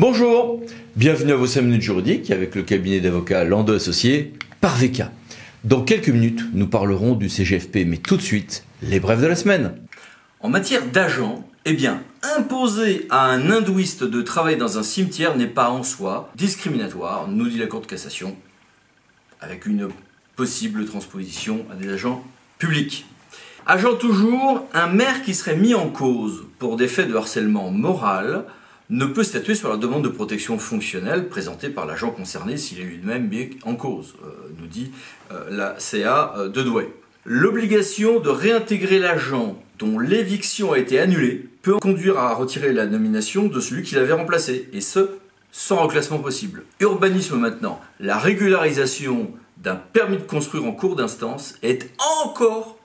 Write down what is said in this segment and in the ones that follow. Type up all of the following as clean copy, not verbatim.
Bonjour, bienvenue à vos 5 minutes juridiques avec le cabinet d'avocats Landau Associés par VK. Dans quelques minutes, nous parlerons du CGFP, mais tout de suite, les brèves de la semaine. En matière d'agent, imposer à un hindouiste de travailler dans un cimetière n'est pas en soi discriminatoire, nous dit la Cour de cassation, avec une possible transposition à des agents publics. Agent toujours, un maire qui serait mis en cause pour des faits de harcèlement moral ne peut statuer sur la demande de protection fonctionnelle présentée par l'agent concerné s'il est lui-même mis en cause, nous dit la CA de Douai. L'obligation de réintégrer l'agent dont l'éviction a été annulée peut conduire à retirer la nomination de celui qui l'avait remplacé, et ce, sans reclassement possible. Urbanisme maintenant, la régularisation d'un permis de construire en cours d'instance est encore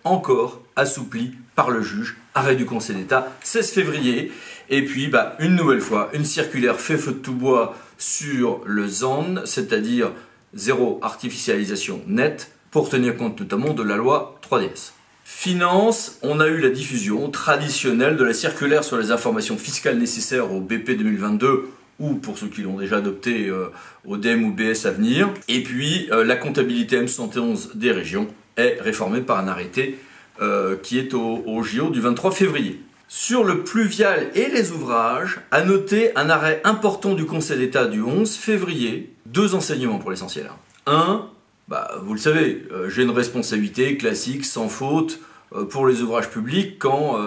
assouplie par le juge. Arrêt du Conseil d'État, 16 février. Et puis, une nouvelle fois, une circulaire fait feu de tout bois sur le ZAN, c'est-à-dire zéro artificialisation nette, pour tenir compte notamment de la loi 3DS. Finance, on a eu la diffusion traditionnelle de la circulaire sur les informations fiscales nécessaires au BP 2022, ou pour ceux qui l'ont déjà adopté au DEM ou BS à venir. Et puis, la comptabilité M71 des régions est réformée par un arrêté qui est au JO du 23 février. Sur le pluvial et les ouvrages, à noter un arrêt important du Conseil d'État du 11 février. 2 enseignements pour l'essentiel. Un, vous le savez, j'ai une responsabilité classique, sans faute, pour les ouvrages publics quand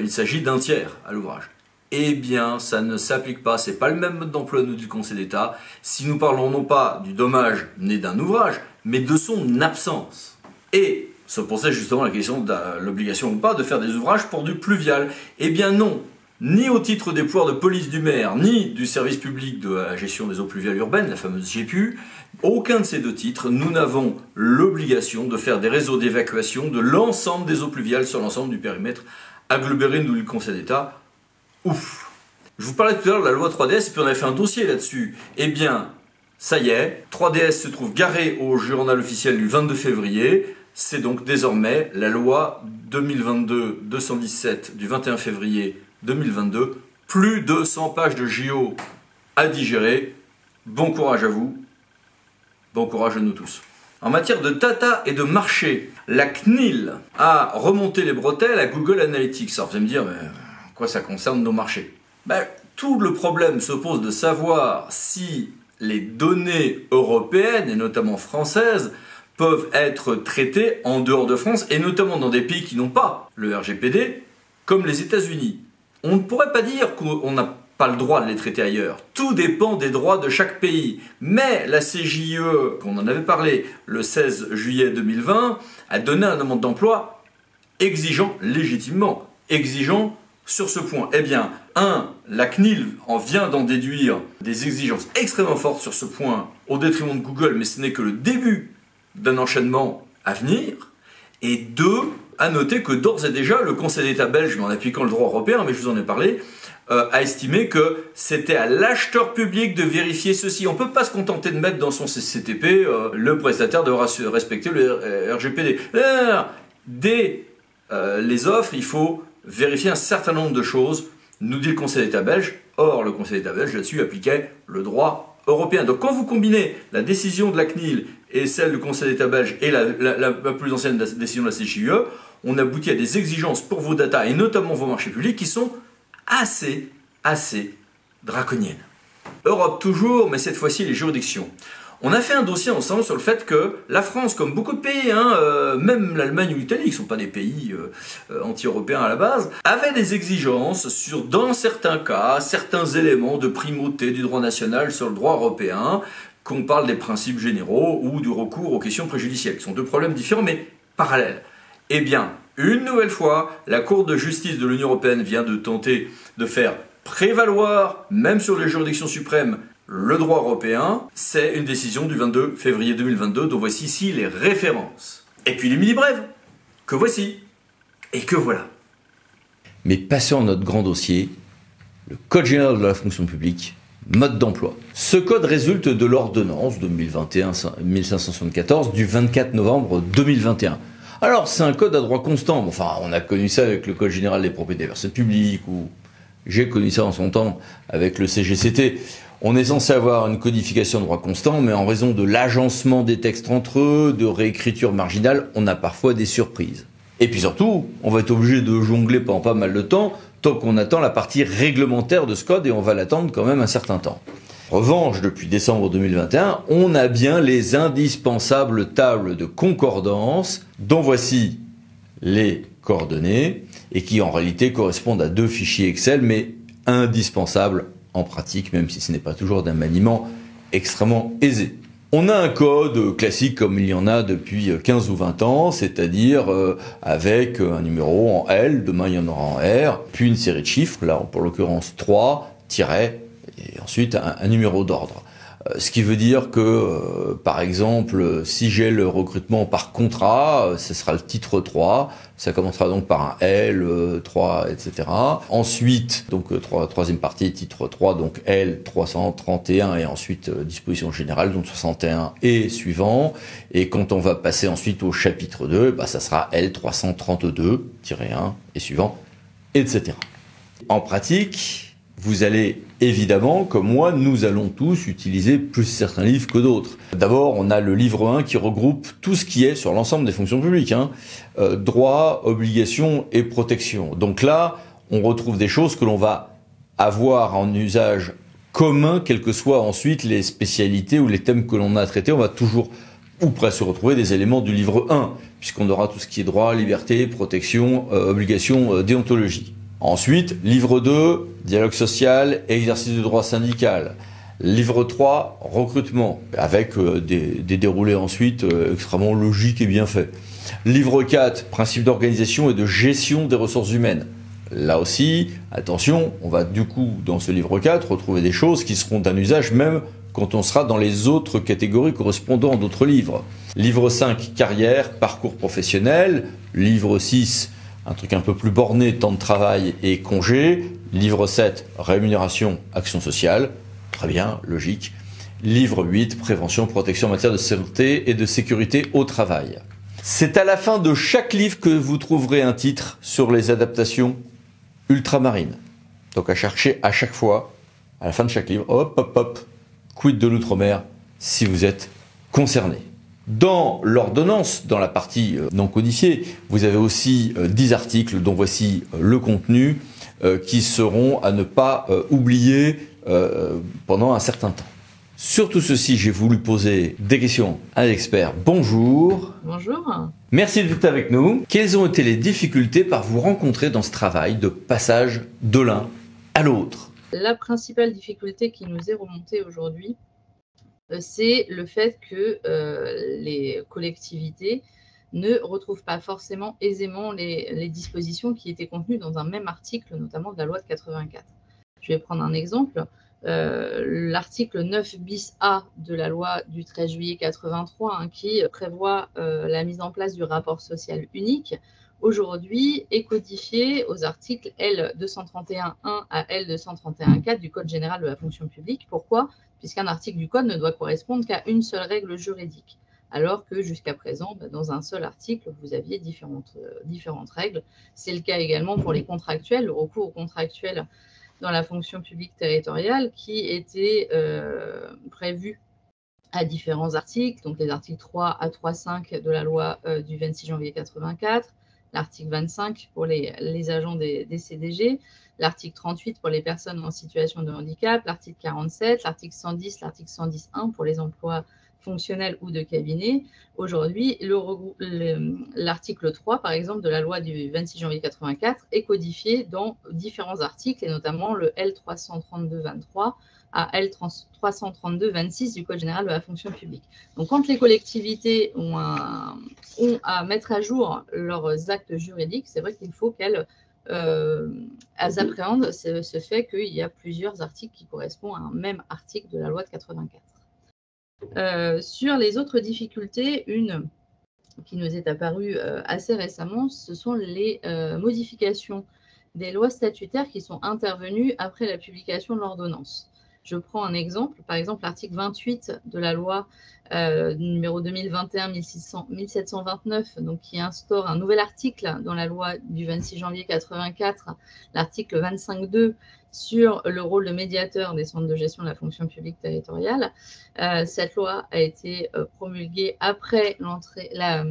il s'agit d'un tiers à l'ouvrage. Eh bien, ça ne s'applique pas, c'est pas le même mode d'emploi nous dit le Conseil d'État, si nous parlons non pas du dommage né d'un ouvrage, mais de son absence. Et se posait justement la question de l'obligation ou pas de faire des ouvrages pour du pluvial. Eh bien non, ni au titre des pouvoirs de police du maire, ni du service public de la gestion des eaux pluviales urbaines, la fameuse GEPU, aucun de ces deux titres, nous n'avons l'obligation de faire des réseaux d'évacuation de l'ensemble des eaux pluviales sur l'ensemble du périmètre aggloméré, nous dit le Conseil d'État. Ouf. Je vous parlais tout à l'heure de la loi 3DS, et puis on avait fait un dossier là-dessus. Eh bien, ça y est, 3DS se trouve garé au journal officiel du 22 février. C'est donc désormais la loi 2022-217 du 21 février 2022. Plus de 100 pages de JO à digérer. Bon courage à vous. Bon courage à nous tous. En matière de data et de marché, la CNIL a remonté les bretelles à Google Analytics. Alors vous allez me dire, mais quoi ça concerne nos marchés? Tout le problème se pose de savoir si les données européennes, et notamment françaises, peuvent être traitées en dehors de France, et notamment dans des pays qui n'ont pas le RGPD, comme les États-Unis. On ne pourrait pas dire qu'on n'a pas le droit de les traiter ailleurs. Tout dépend des droits de chaque pays. Mais la CJIE, qu'on en avait parlé le 16 juillet 2020, a donné un demande d'emploi exigeant, légitimement, exigeant sur ce point. Eh bien, la CNIL vient d'en déduire des exigences extrêmement fortes sur ce point, au détriment de Google, mais ce n'est que le début d'un enchaînement à venir. Et 2, à noter que d'ores et déjà, le Conseil d'État belge, en appliquant le droit européen, mais je vous en ai parlé, a estimé que c'était à l'acheteur public de vérifier ceci. On ne peut pas se contenter de mettre dans son CCTP le prestataire devra respecter le RGPD. Dès les offres, il faut vérifier un certain nombre de choses, nous dit le Conseil d'État belge. Or, le Conseil d'État belge, là-dessus, appliquait le droit européen. Donc, quand vous combinez la décision de la CNIL et celle du Conseil d'État belge et la plus ancienne décision de la CJUE, on aboutit à des exigences pour vos data et notamment vos marchés publics qui sont assez draconiennes. Europe toujours, mais cette fois-ci les juridictions. On a fait un dossier ensemble sur le fait que la France, comme beaucoup de pays, même l'Allemagne ou l'Italie, qui ne sont pas des pays anti-européens à la base, avait des exigences sur, dans certains cas, certains éléments de primauté du droit national sur le droit européen, qu'on parle des principes généraux ou du recours aux questions préjudicielles, qui sont deux problèmes différents mais parallèles. Eh bien, une nouvelle fois, la Cour de justice de l'Union européenne vient de tenter de faire prévaloir, même sur les juridictions suprêmes, le droit européen. C'est une décision du 22 février 2022, dont voici ici les références. Et puis les mini-brèves, que voici, et que voilà. Mais passons à notre grand dossier, le Code général de la fonction publique, mode d'emploi. Ce code résulte de l'ordonnance 2021-1574 du 24 novembre 2021. Alors c'est un code à droit constant, enfin on a connu ça avec le Code général des propriétés des personnes publiques ou J'ai connu ça en son temps avec le CGCT. On est censé avoir une codification de droit constant, mais en raison de l'agencement des textes entre eux, de réécriture marginale, on a parfois des surprises. Et puis surtout, on va être obligé de jongler pendant pas mal de temps, tant qu'on attend la partie réglementaire de ce code, et on va l'attendre quand même un certain temps. En revanche, depuis décembre 2021, on a bien les indispensables tables de concordance, dont voici les coordonnées, et qui en réalité correspondent à 2 fichiers Excel, mais indispensables en pratique, même si ce n'est pas toujours d'un maniement extrêmement aisé. On a un code classique comme il y en a depuis 15 ou 20 ans, c'est-à-dire avec un numéro en L, demain il y en aura en R, puis une série de chiffres, là pour l'occurrence 3, tiret, et ensuite un numéro d'ordre. Ce qui veut dire que, par exemple, si j'ai le recrutement par contrat, ce sera le titre 3. Ça commencera donc par un L, 3, etc. Ensuite, donc troisième partie, titre 3, donc L 331 et ensuite disposition générale, donc 61 et suivant. Et quand on va passer ensuite au chapitre 2, ça sera L 332-1 et suivant, etc. En pratique, vous allez évidemment, comme moi, nous allons tous utiliser plus certains livres que d'autres. D'abord, on a le livre 1 qui regroupe tout ce qui est sur l'ensemble des fonctions publiques. Droits, obligations et protections. Donc là, on retrouve des choses que l'on va avoir en usage commun, quelles que soient ensuite les spécialités ou les thèmes que l'on a traités. On va toujours ou presque retrouver des éléments du livre 1, puisqu'on aura tout ce qui est droit, liberté, protection, obligations, déontologie. Ensuite, livre 2, dialogue social et exercice de droit syndical. Livre 3, recrutement, avec des déroulés ensuite extrêmement logiques et bien faits. Livre 4, principe d'organisation et de gestion des ressources humaines. Là aussi, attention, on va du coup, dans ce livre 4, retrouver des choses qui seront d'un usage même quand on sera dans les autres catégories correspondant à d'autres livres. Livre 5, carrière, parcours professionnel. Livre 6, un truc un peu plus borné, temps de travail et congé. Livre 7, rémunération, action sociale. Très bien, logique. Livre 8, prévention, protection en matière de santé et de sécurité au travail. C'est à la fin de chaque livre que vous trouverez un titre sur les adaptations ultramarines. Donc à chercher à chaque fois, à la fin de chaque livre, hop, hop, hop, quid de l'outre-mer, si vous êtes concerné. Dans l'ordonnance, dans la partie non codifiée, vous avez aussi 10 articles dont voici le contenu qui seront à ne pas oublier pendant un certain temps. Sur tout ceci, j'ai voulu poser des questions à l'expert. Bonjour. Bonjour. Merci d'être avec nous. Quelles ont été les difficultés par vous rencontrer dans ce travail de passage de l'un à l'autre? La principale difficulté qui nous est remontée aujourd'hui, c'est le fait que les collectivités ne retrouvent pas forcément aisément les dispositions qui étaient contenues dans un même article, notamment de la loi de 84. Je vais prendre un exemple. L'article 9 bis A de la loi du 13 juillet 83 qui prévoit la mise en place du rapport social unique, aujourd'hui est codifié aux articles L231.1 à L231.4 du Code général de la fonction publique. Pourquoi ? Puisqu'un article du Code ne doit correspondre qu'à une seule règle juridique, alors que jusqu'à présent, dans un seul article, vous aviez différentes règles. C'est le cas également pour les contractuels, le recours aux contractuels dans la fonction publique territoriale qui était prévu à différents articles, donc les articles 3 à 3.5 de la loi du 26 janvier 84, l'article 25 pour les agents des CDG, l'article 38 pour les personnes en situation de handicap, l'article 47, l'article 110, l'article 110.1 pour les emplois fonctionnels ou de cabinet. Aujourd'hui, l'article 3, par exemple, de la loi du 26 janvier 84 est codifié dans différents articles, et notamment le L332-23 à L332-26 du Code général de la fonction publique. Donc, quand les collectivités ont à mettre à jour leurs actes juridiques, c'est vrai qu'il faut qu'elles appréhendent ce fait qu'il y a plusieurs articles qui correspondent à un même article de la loi de 84. Sur les autres difficultés, une qui nous est apparue assez récemment, ce sont les modifications des lois statutaires qui sont intervenues après la publication de l'ordonnance. Je prends un exemple, par exemple l'article 28 de la loi numéro 2021-1729, donc qui instaure un nouvel article dans la loi du 26 janvier 84, l'article 25.2, sur le rôle de médiateur des centres de gestion de la fonction publique territoriale. Cette loi a été promulguée après la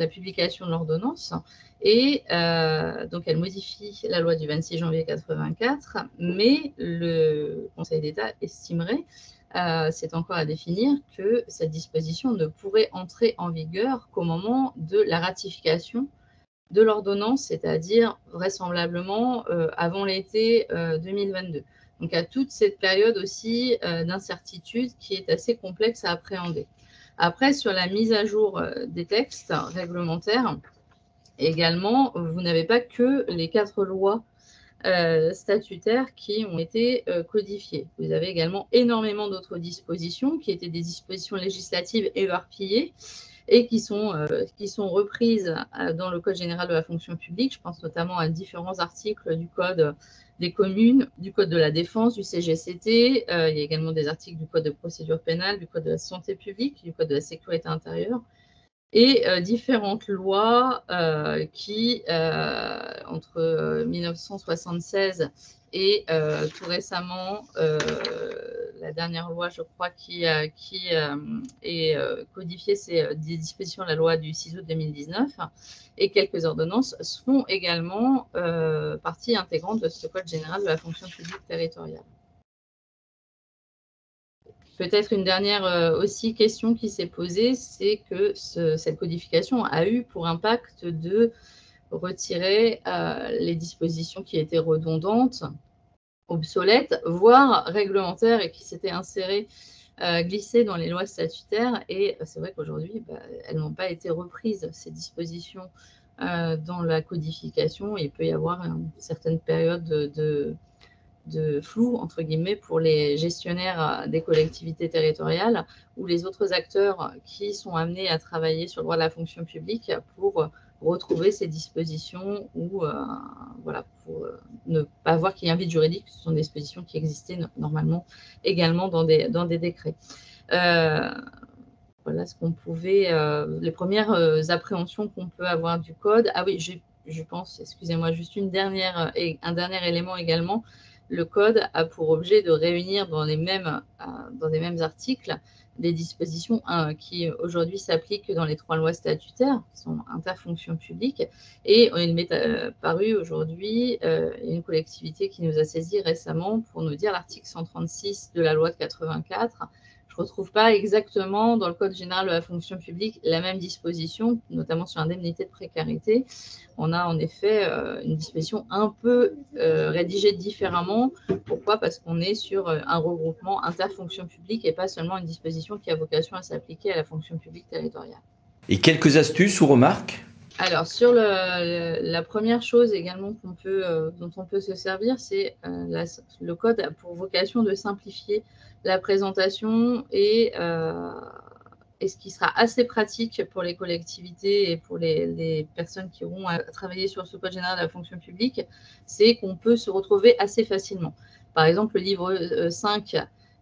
publication de l'ordonnance et donc elle modifie la loi du 26 janvier 84, mais le Conseil d'État estimerait, c'est encore à définir, que cette disposition ne pourrait entrer en vigueur qu'au moment de la ratification de l'ordonnance, c'est-à-dire vraisemblablement avant l'été 2022. Donc à toute cette période aussi d'incertitude qui est assez complexe à appréhender. Après, sur la mise à jour des textes réglementaires, également, vous n'avez pas que les 4 lois statutaires qui ont été codifiées. Vous avez également énormément d'autres dispositions qui étaient des dispositions législatives éparpillées et qui sont reprises dans le Code général de la fonction publique. Je pense notamment à différents articles du Code des communes, du Code de la défense, du CGCT. Il y a également des articles du Code de procédure pénale, du Code de la santé publique, du Code de la sécurité intérieure, et différentes lois qui, entre 1976 et tout récemment, la dernière loi, je crois, qui est codifiée, c'est des dispositions de la loi du 6 août 2019, et quelques ordonnances font également partie intégrante de ce Code général de la fonction publique territoriale. Peut-être une dernière aussi question qui s'est posée, c'est que cette codification a eu pour impact de retirer les dispositions qui étaient redondantes, obsolètes, voire réglementaires et qui s'étaient insérées, glissées dans les lois statutaires. Et c'est vrai qu'aujourd'hui, elles n'ont pas été reprises, ces dispositions, dans la codification. Il peut y avoir une certaine période de flou, entre guillemets, pour les gestionnaires des collectivités territoriales ou les autres acteurs qui sont amenés à travailler sur le droit de la fonction publique pour retrouver ces dispositions ou voilà, pour ne pas voir qu'il y a un vide juridique. Ce sont des dispositions qui existaient normalement également dans des décrets. Voilà ce qu'on pouvait, les premières appréhensions qu'on peut avoir du code. Ah oui, je pense, excusez-moi, juste un dernier élément également. Le code a pour objet de réunir dans les mêmes articles des dispositions qui aujourd'hui s'appliquent dans les 3 lois statutaires, qui sont interfonctions publiques. Et il m'est paru aujourd'hui une collectivité qui nous a saisi récemment pour nous dire l'article 136 de la loi de 84. Je ne retrouve pas exactement dans le Code général de la fonction publique la même disposition, notamment sur l'indemnité de précarité. On a en effet une disposition un peu rédigée différemment. Pourquoi? Parce qu'on est sur un regroupement interfonction publique et pas seulement une disposition qui a vocation à s'appliquer à la fonction publique territoriale. Et quelques astuces ou remarques? Alors, sur la première chose également dont on peut se servir, c'est le code a pour vocation de simplifier la présentation et ce qui sera assez pratique pour les collectivités et pour les personnes qui auront à travailler sur ce code général de la fonction publique, c'est qu'on peut se retrouver assez facilement. Par exemple, le livre 5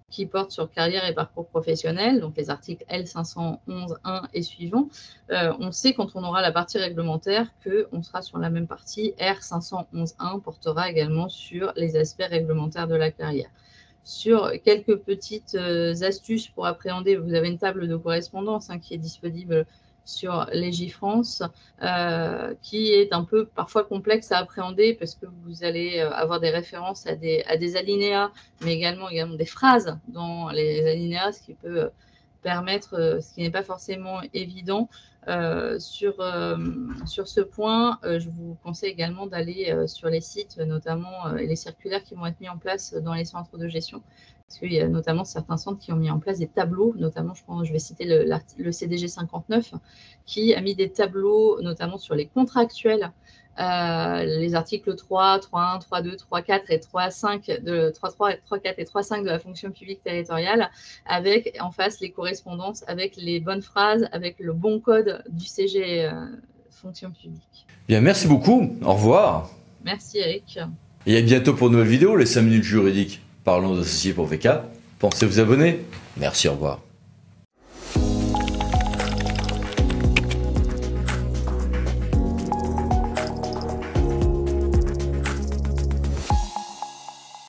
qui porte sur carrière et parcours professionnel, donc les articles L511.1 et suivants, on sait quand on aura la partie réglementaire qu'on sera sur la même partie. R511.1 portera également sur les aspects réglementaires de la carrière. Sur quelques petites astuces pour appréhender, vous avez une table de correspondance qui est disponible sur Légifrance, qui est un peu parfois complexe à appréhender parce que vous allez avoir des références à des alinéas, mais également des phrases dans les alinéas, ce qui peut permettre, ce qui n'est pas forcément évident. Sur ce point, je vous conseille également d'aller sur les sites, notamment les circulaires qui vont être mis en place dans les centres de gestion, parce qu'il y a notamment certains centres qui ont mis en place des tableaux, notamment, je vais citer le CDG 59, qui a mis des tableaux, notamment sur les contractuels, les articles 3, 3.1, 3.2, 3.4 et 3.5 de 3.3, 3.4 et 3.5 de la fonction publique territoriale, avec en face les correspondances avec les bonnes phrases, avec le bon code du CG fonction publique. Bien, merci beaucoup. Au revoir. Merci Eric. Et à bientôt pour une nouvelle vidéo, les 5 minutes juridiques. Parlons d'associés pour VK. Pensez vous abonner. Merci, au revoir.